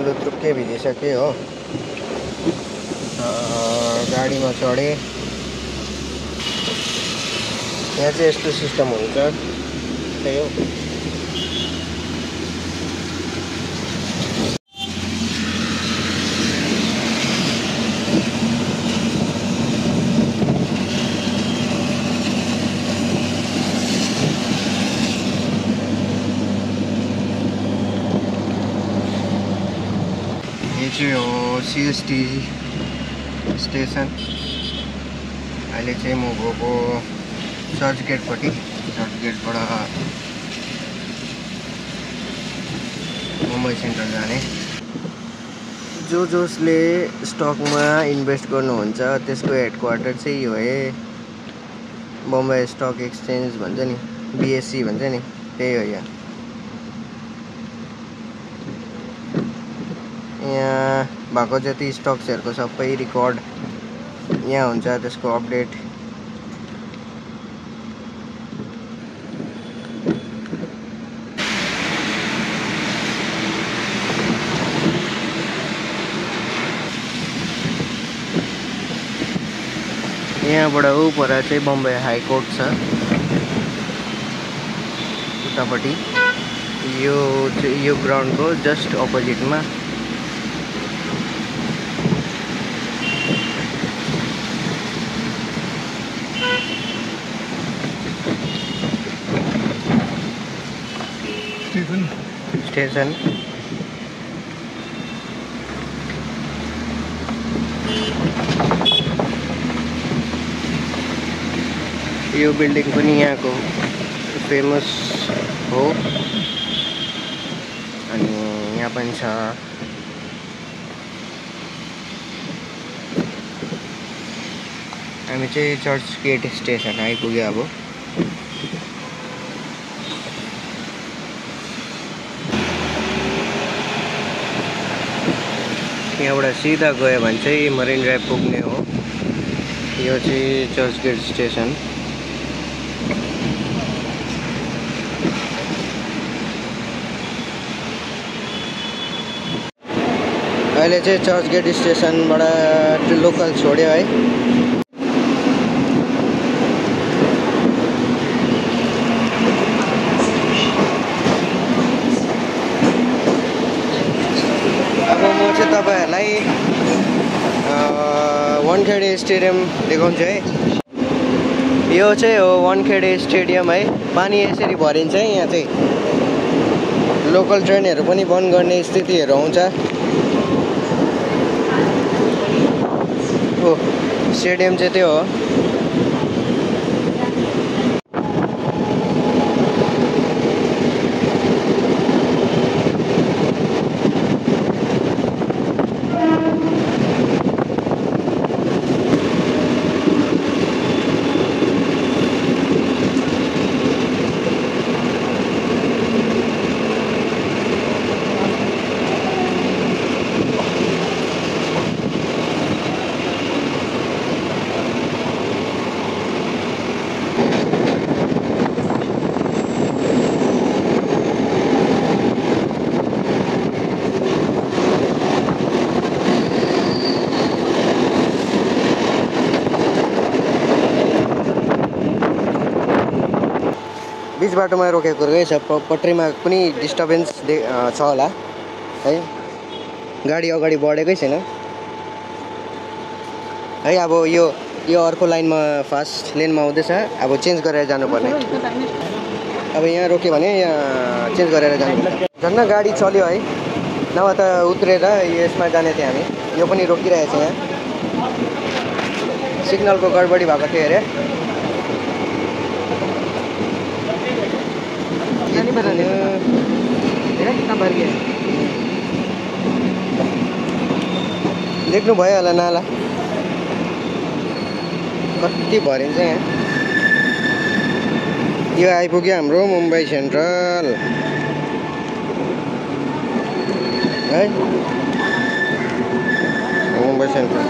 लुत्रुक्कै भिजिसकेँ हो। गाडीमा चढेँ। यहाँ चाहिँ यस्तो सिस्टम हुन्छ, त्यही हो। यो चाहिँ हो CST स्टेसन। अहिले चाहिँ म गएको चर्च गेटपट्टि। चर्च गेटबाट मुम्बई सेन्ट्रल जाने। जसले स्टकमा इन्भेस्ट गर्नुहुन्छ त्यसको हेडक्वार्टर चाहिँ यो है, बम्बई स्टक एक्सचेन्ज भन्छ नि, BSE भन्छ नि, त्यही हो यहाँ। यहाँ भएको जति स्टक्सहरूको सबै रिकर्ड यहाँ हुन्छ, त्यसको अपडेट। यहाँबाट उपर चाहिँ बम्बई हाई कोर्ट छ उतापट्टि। यो ग्राउन्डको जस्ट अपोजिटमा। स्टेसन यो बिल्डिङ पनि यहाँको फेमस हो। अनि यहाँ पनि छ। हामी चाहिँ चर्च गेट स्टेसन आइपुग्यो अब। यहाँबाट सिधा गयो भने चाहिँ मरिन ड्राइभ पुग्ने हो। यो चाहिँ चर्च गेट स्टेसन। अहिले चाहिँ चर्च गेट स्टेसनबाट लोकल छोड्यो है। अब म चाहिँ तपाईहरुलाई वानखेडे स्टेडियम देखाउँछु है। यो चाहिँ हो वानखेडे स्टेडियम है। पानी यसरी भरिन्छ है। यहाँ चाहिँ लोकल ट्रेनहरु पनि बन्द गर्ने स्थितिहरु आउँछ। स्टेडियम चाहिँ त्यो हो। बीच बाटोमा रोकेको रहेछ। पटरीमा पनि डिस्टर्बेन्स छ होला है। गाडी अगाडि बढेकै छैन है। अब यो अर्को लाइनमा फास्ट लेनमा आउँदैछ। अब चेन्ज गरेर जानुपर्ने। अब यहाँ रोक्यो भने यहाँ चेन्ज गरेर जानुपर्छ। झन् गाडी चल्यो है। नभए त उत्रेर यसमा जाने थियौँ हामी। यो पनि रोकिरहेछ यहाँ। सिग्नलको गडबडी भएको थियो अरे। देख्नु भयो होला नाला कति भरिन्छ यहाँ। यो आइपुग्यो हाम्रो मुम्बई सेन्ट्रल है। मुम्बई सेन्ट्रल